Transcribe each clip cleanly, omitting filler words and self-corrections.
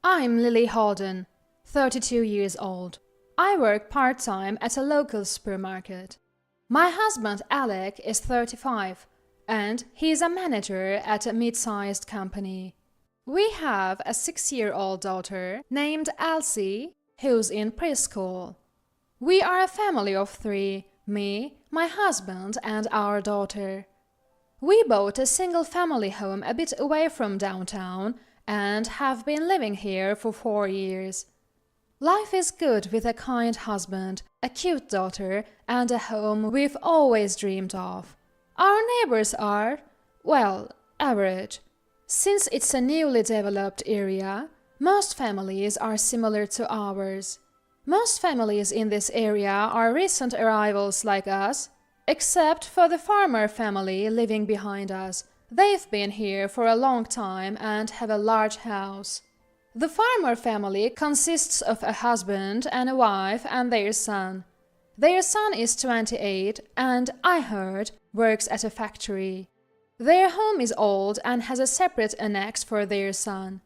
I'm Lily Holden, 32 years old. I work part-time at a local supermarket. My husband Alec is 35 and he's a manager at a mid-sized company. We have a 6-year-old daughter named Elsie who's in preschool. We are a family of 3, me, my husband and our daughter. We bought a single-family home a bit away from downtown and have been living here for 4 years. Life is good with a kind husband, a cute daughter, and a home we've always dreamed of. Our neighbors are, well, average. Since it's a newly developed area, most families are similar to ours. Most families in this area are recent arrivals like us, except for the farmer family living behind us. They've been here for a long time and have a large house. The farmer family consists of a husband and a wife and their son. Their son is 28 and, I heard, works at a factory. Their home is old and has a separate annex for their son.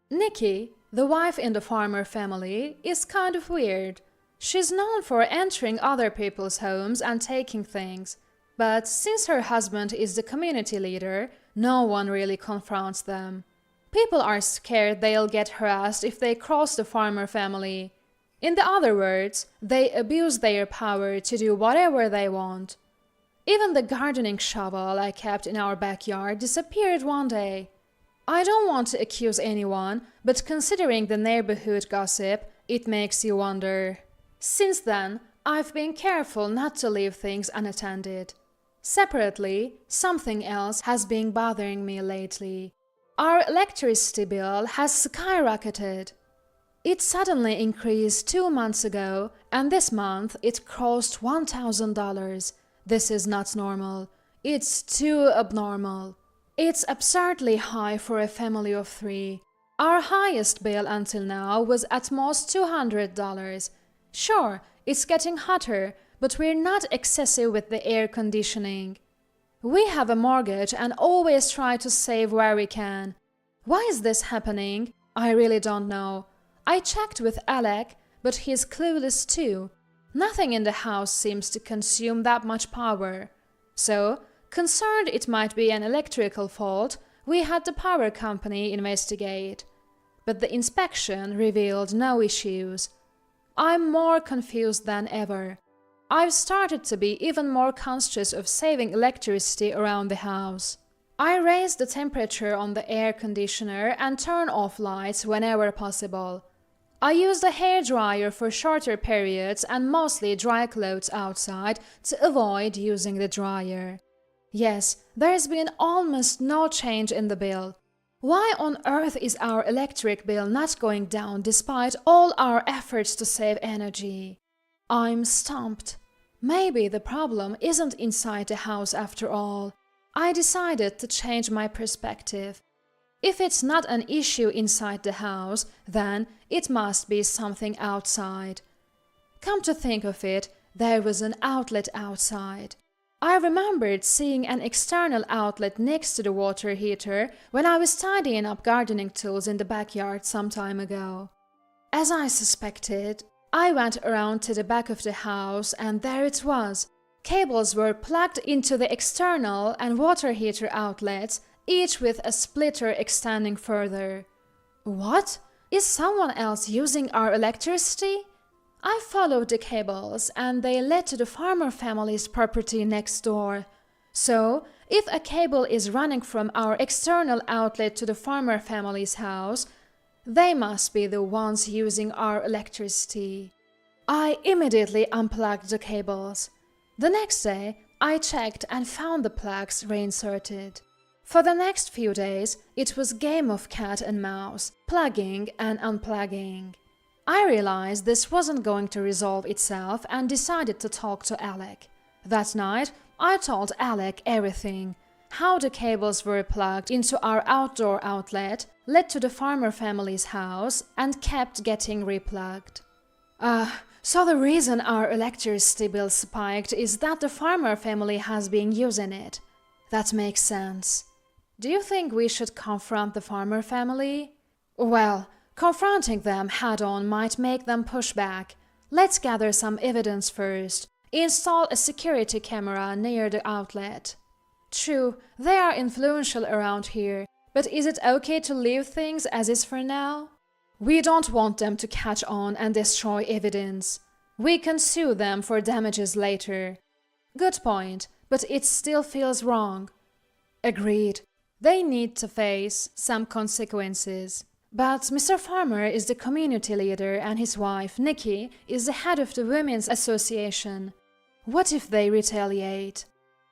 Nikki, the wife in the farmer family, is kind of weird. She's known for entering other people's homes and taking things. But since her husband is the community leader, no one really confronts them. People are scared they'll get harassed if they cross the farmer family. In other words, they abuse their power to do whatever they want. Even the gardening shovel I kept in our backyard disappeared one day. I don't want to accuse anyone, but considering the neighborhood gossip, it makes you wonder. Since then, I've been careful not to leave things unattended. Separately, something else has been bothering me lately. Our electricity bill has skyrocketed. It suddenly increased 2 months ago, and this month it crossed $1,000. This is not normal. It's too abnormal. It's absurdly high for a family of 3. Our highest bill until now was at most $200. Sure, it's getting hotter, but we're not excessive with the air conditioning. We have a mortgage and always try to save where we can. Why is this happening? I really don't know. I checked with Alec, but he's clueless too. Nothing in the house seems to consume that much power. So, concerned it might be an electrical fault, we had the power company investigate. But the inspection revealed no issues. I'm more confused than ever. I've started to be even more conscious of saving electricity around the house. I raise the temperature on the air conditioner and turn off lights whenever possible. I use the hairdryer for shorter periods and mostly dry clothes outside to avoid using the dryer. Yes, there's been almost no change in the bill. Why on earth is our electric bill not going down despite all our efforts to save energy? I'm stumped. Maybe the problem isn't inside the house after all. I decided to change my perspective. If it's not an issue inside the house, then it must be something outside. Come to think of it, there was an outlet outside. I remembered seeing an external outlet next to the water heater when I was tidying up gardening tools in the backyard some time ago. As I suspected, I went around to the back of the house and there it was. Cables were plugged into the external and water heater outlets, each with a splitter extending further. What? Is someone else using our electricity? I followed the cables and they led to the farmer family's property next door. So, if a cable is running from our external outlet to the farmer family's house, they must be the ones using our electricity. I immediately unplugged the cables. The next day, I checked and found the plugs reinserted. For the next few days, it was game of cat and mouse, plugging and unplugging. I realized this wasn't going to resolve itself and decided to talk to Alec. That night, I told Alec everything. How the cables were plugged into our outdoor outlet, led to the farmer family's house, and kept getting replugged. So the reason our electricity bill spiked is that the farmer family has been using it. That makes sense. Do you think we should confront the farmer family? Well, Confronting them head-on might make them push back. Let's gather some evidence first. Install a security camera near the outlet. True, they are influential around here, but is it okay to leave things as is for now? We don't want them to catch on and destroy evidence. We can sue them for damages later. Good point, but it still feels wrong. Agreed. They need to face some consequences. But Mr. Farmer is the community leader and his wife, Nikki, is the head of the Women's Association. What if they retaliate?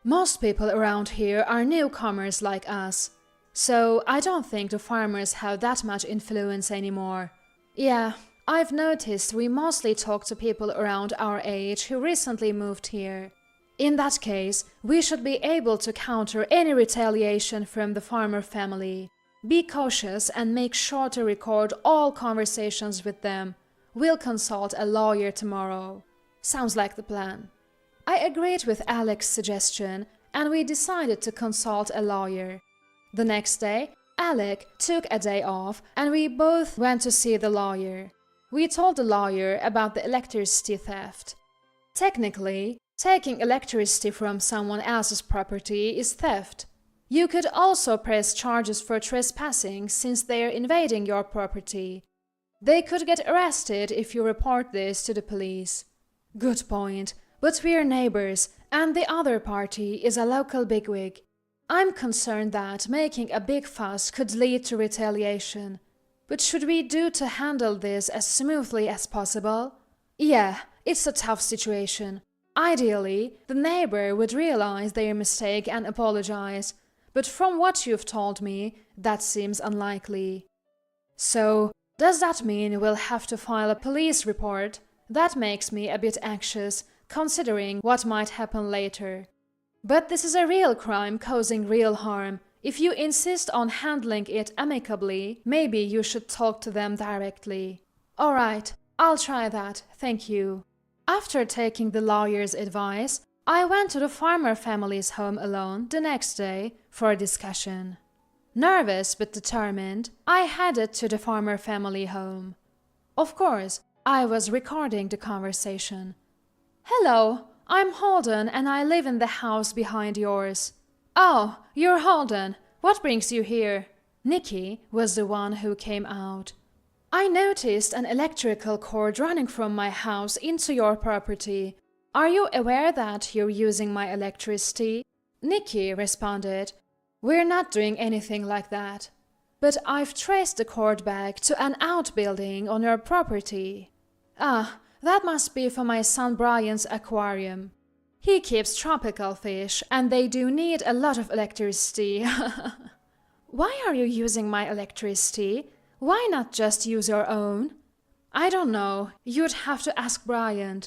Most people around here are newcomers like us. So I don't think the farmers have that much influence anymore. Yeah, I've noticed we mostly talk to people around our age who recently moved here. In that case, we should be able to counter any retaliation from the farmer family. Be cautious and make sure to record all conversations with them. We'll consult a lawyer tomorrow. Sounds like the plan. I agreed with Alec's suggestion and we decided to consult a lawyer. The next day, Alec took a day off and we both went to see the lawyer. We told the lawyer about the electricity theft. Technically, taking electricity from someone else's property is theft. You could also press charges for trespassing since they are invading your property. They could get arrested if you report this to the police. Good point, but we're neighbors and the other party is a local bigwig. I'm concerned that making a big fuss could lead to retaliation. But should we do to handle this as smoothly as possible? Yeah, it's a tough situation. Ideally, the neighbor would realize their mistake and apologize. But from what you've told me, that seems unlikely. So, does that mean we'll have to file a police report? That makes me a bit anxious, considering what might happen later. But this is a real crime causing real harm. If you insist on handling it amicably, maybe you should talk to them directly. Alright, I'll try that, thank you. After taking the lawyer's advice, I went to the farmer family's home alone the next day for a discussion. Nervous but determined, I headed to the farmer family home. Of course, I was recording the conversation. Hello, I'm Holden and I live in the house behind yours. Oh, you're Holden. What brings you here? Nikki was the one who came out. I noticed an electrical cord running from my house into your property. Are you aware that you're using my electricity? Nikki responded, We're not doing anything like that. But I've traced the cord back to an outbuilding on your property. Ah, that must be for my son Brian's aquarium. He keeps tropical fish and they do need a lot of electricity. Why are you using my electricity? Why not just use your own? I don't know. You'd have to ask Brian.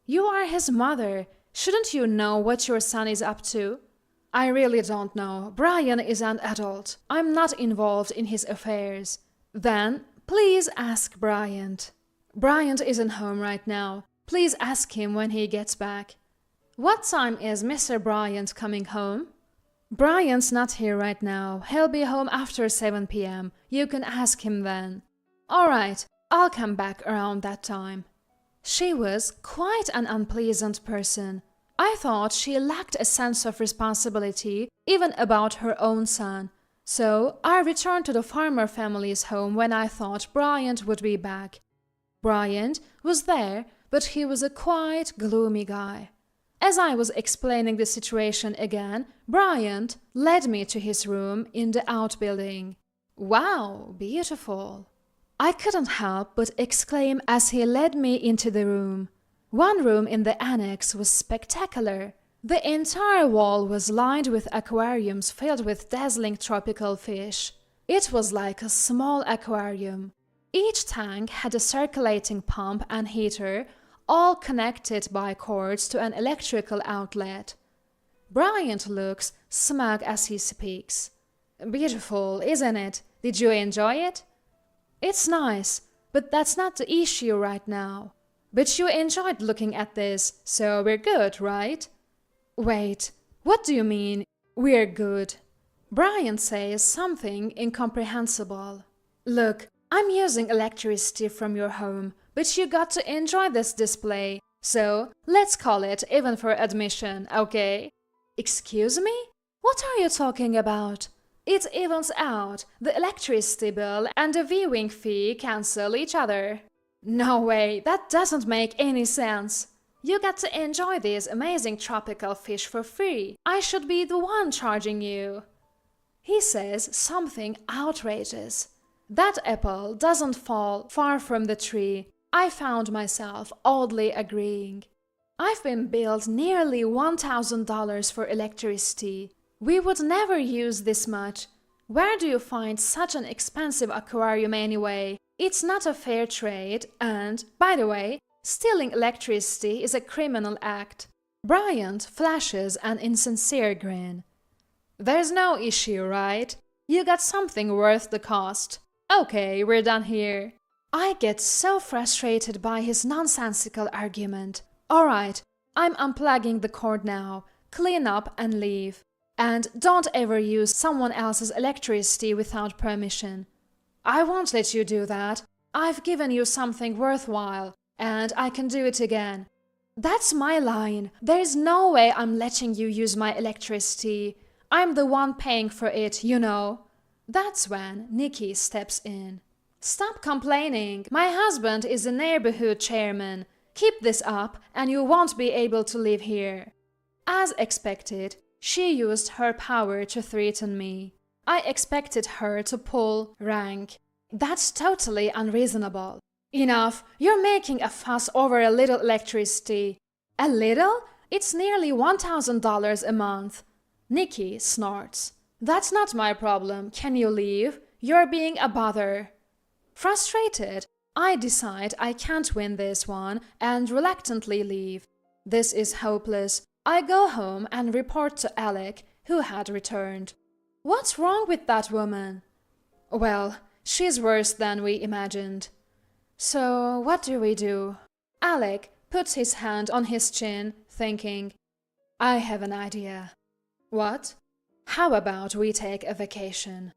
You are his mother. Shouldn't you know what your son is up to? I really don't know. Brian is an adult. I'm not involved in his affairs. Then, please ask Brian. Brian isn't home right now. Please ask him when he gets back. What time is Mr. Bryant coming home? Brian's not here right now. He'll be home after 7 p.m. You can ask him then. Alright, I'll come back around that time. She was quite an unpleasant person. I thought she lacked a sense of responsibility even about her own son. So I returned to the farmer family's home when I thought Bryant would be back. Bryant was there, but he was a quiet, gloomy guy. As I was explaining the situation again, Bryant led me to his room in the outbuilding. Wow, beautiful! I couldn't help but exclaim as he led me into the room. One room in the annex was spectacular. The entire wall was lined with aquariums filled with dazzling tropical fish. It was like a small aquarium. Each tank had a circulating pump and heater, all connected by cords to an electrical outlet. Bryant looks smug as he speaks. Beautiful, isn't it? Did you enjoy it? It's nice, but that's not the issue right now. But you enjoyed looking at this, so we're good, right? Wait, what do you mean, we're good? Bryant says something incomprehensible. Look, I'm using electricity from your home, but you got to enjoy this display. So, let's call it even for admission, okay? Excuse me? What are you talking about? It evens out. The electricity bill and the viewing fee cancel each other. No way, that doesn't make any sense. You get to enjoy these amazing tropical fish for free. I should be the one charging you. He says something outrageous. That apple doesn't fall far from the tree. I found myself oddly agreeing. I've been billed nearly $1,000 for electricity. We would never use this much. Where do you find such an expensive aquarium anyway? It's not a fair trade, and, by the way, stealing electricity is a criminal act. Bryant flashes an insincere grin. There's no issue, right? You got something worth the cost. Okay, we're done here. I get so frustrated by his nonsensical argument. Alright, I'm unplugging the cord now. Clean up and leave. And don't ever use someone else's electricity without permission. I won't let you do that. I've given you something worthwhile, and I can do it again. That's my line. There's no way I'm letting you use my electricity. I'm the one paying for it, you know. That's when Nikki steps in. Stop complaining. My husband is a neighborhood chairman. Keep this up and you won't be able to live here. As expected, she used her power to threaten me. I expected her to pull rank. That's totally unreasonable. Enough, you're making a fuss over a little electricity. A little? It's nearly $1,000 a month. Nikki snorts. That's not my problem. Can you leave? You're being a bother. Frustrated, I decide I can't win this one and reluctantly leave. This is hopeless. I go home and report to Alec, who had returned. What's wrong with that woman? Well, she's worse than we imagined. So, what do we do? Alec puts his hand on his chin, thinking. I have an idea. What? How about we take a vacation?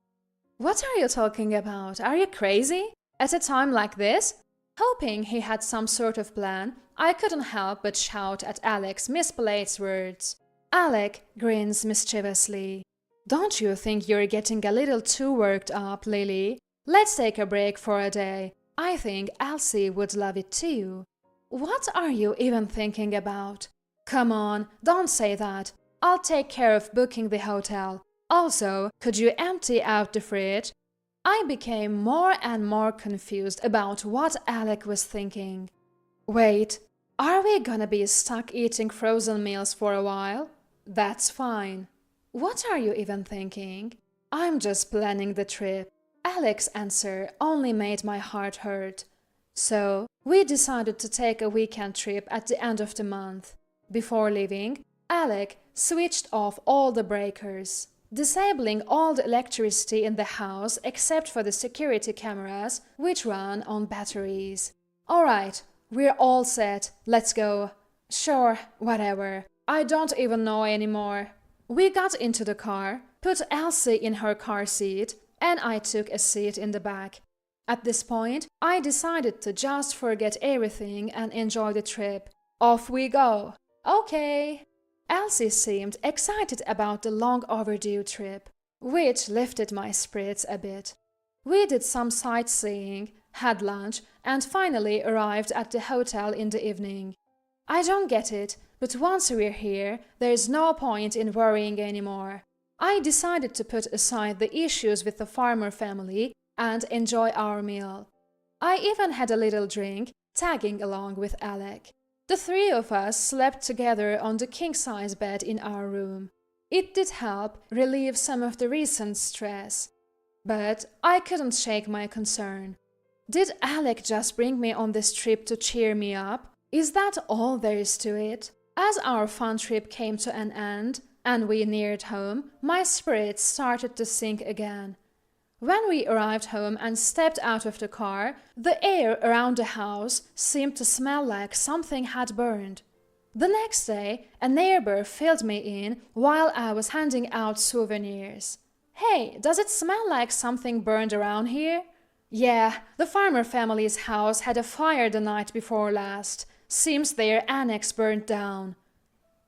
What are you talking about? Are you crazy? At a time like this? Hoping he had some sort of plan, I couldn't help but shout at Alec's misplaced words. Alec grins mischievously. Don't you think you're getting a little too worked up, Lily? Let's take a break for a day. I think Elsie would love it too. What are you even thinking about? Come on, don't say that. I'll take care of booking the hotel. Also, could you empty out the fridge? I became more and more confused about what Alec was thinking. Wait, are we gonna be stuck eating frozen meals for a while? That's fine. What are you even thinking? I'm just planning the trip. Alec's answer only made my heart hurt. So, we decided to take a weekend trip at the end of the month. Before leaving, Alec switched off all the breakers, disabling all the electricity in the house except for the security cameras, which run on batteries. Alright, we're all set. Let's go. Sure, whatever. I don't even know anymore. We got into the car, put Elsie in her car seat, and I took a seat in the back. At this point, I decided to just forget everything and enjoy the trip. Off we go. Okay. Elsie seemed excited about the long overdue trip, which lifted my spirits a bit. We did some sightseeing, had lunch, and finally arrived at the hotel in the evening. I don't get it, but once we're here, there's no point in worrying anymore. I decided to put aside the issues with the farmer family and enjoy our meal. I even had a little drink, tagging along with Alec. The three of us slept together on the king-size bed in our room. It did help relieve some of the recent stress. But I couldn't shake my concern. Did Alec just bring me on this trip to cheer me up? Is that all there is to it? As our fun trip came to an end, and we neared home, my spirits started to sink again. When we arrived home and stepped out of the car, the air around the house seemed to smell like something had burned. The next day, a neighbor filled me in while I was handing out souvenirs. Hey, does it smell like something burned around here? Yeah, the farmer family's house had a fire the night before last. Seems their annex burned down.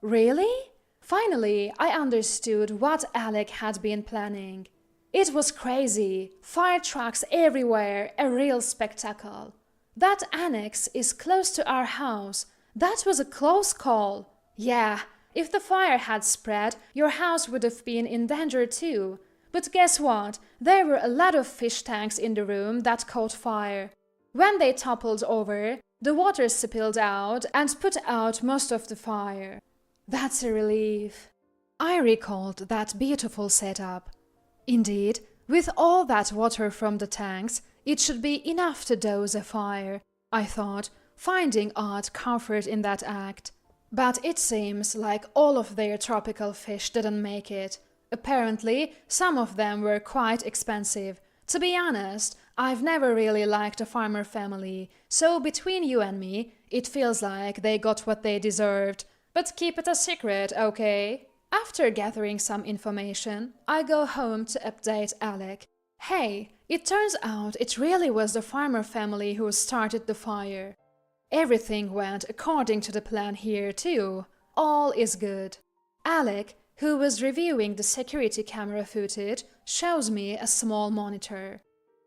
Really? Finally, I understood what Alec had been planning. It was crazy. Fire trucks everywhere, a real spectacle. That annex is close to our house. That was a close call. Yeah, if the fire had spread, your house would have been in danger too. But guess what? There were a lot of fish tanks in the room that caught fire. When they toppled over, the water spilled out and put out most of the fire. That's a relief. I recalled that beautiful setup. Indeed, with all that water from the tanks, it should be enough to douse a fire, I thought, finding odd comfort in that act. But it seems like all of their tropical fish didn't make it. Apparently, some of them were quite expensive. To be honest, I've never really liked the farmer family, so between you and me, it feels like they got what they deserved. But keep it a secret, okay? After gathering some information, I go home to update Alec. Hey, it turns out it really was the farmer family who started the fire. Everything went according to the plan here too. All is good. Alec, who was reviewing the security camera footage, shows me a small monitor.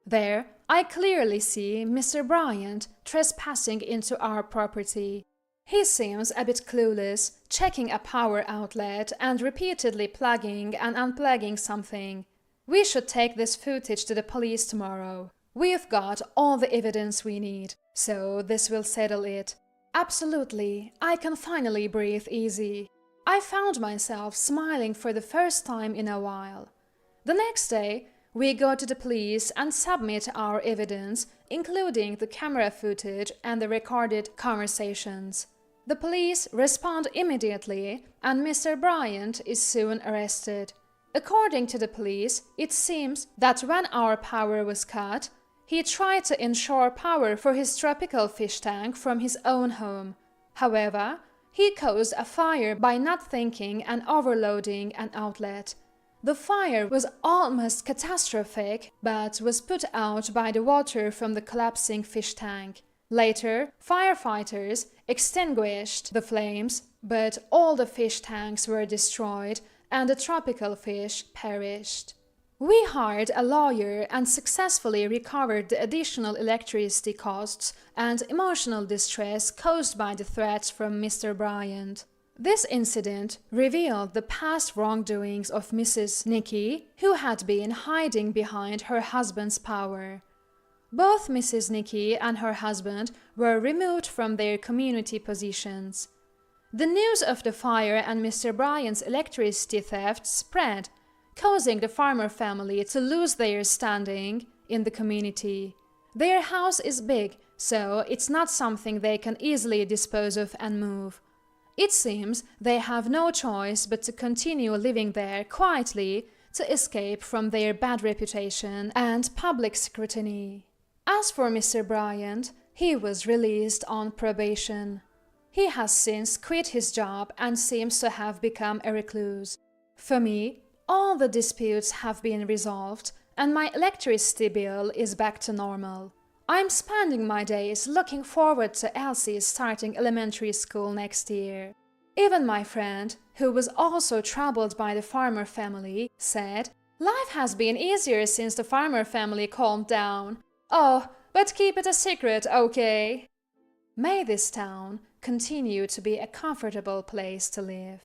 There, I clearly see Mr. Bryant trespassing into our property. He seems a bit clueless, checking a power outlet and repeatedly plugging and unplugging something. We should take this footage to the police tomorrow. We've got all the evidence we need, so this will settle it. Absolutely, I can finally breathe easy. I found myself smiling for the first time in a while. The next day, we go to the police and submit our evidence, including the camera footage and the recorded conversations. The police respond immediately, and Mr. Bryant is soon arrested. According to the police, it seems that when our power was cut, he tried to ensure power for his tropical fish tank from his own home. However, he caused a fire by not thinking and overloading an outlet. The fire was almost catastrophic, but was put out by the water from the collapsing fish tank. Later, firefighters extinguished the flames, but all the fish tanks were destroyed and the tropical fish perished. We hired a lawyer and successfully recovered the additional electricity costs and emotional distress caused by the threats from Mr. Bryant. This incident revealed the past wrongdoings of Mrs. Nicky, who had been hiding behind her husband's power. Both Mrs. Nicky and her husband were removed from their community positions. The news of the fire and Mr. Bryant's electricity theft spread, causing the farmer family to lose their standing in the community. Their house is big, so it's not something they can easily dispose of and move. It seems they have no choice but to continue living there quietly to escape from their bad reputation and public scrutiny. As for Mr. Bryant, he was released on probation. He has since quit his job and seems to have become a recluse. For me, all the disputes have been resolved and my electricity bill is back to normal. I'm spending my days looking forward to Elsie starting elementary school next year. Even my friend, who was also troubled by the farmer family, said, "Life has been easier since the farmer family calmed down. Oh, but keep it a secret, okay?" May this town continue to be a comfortable place to live.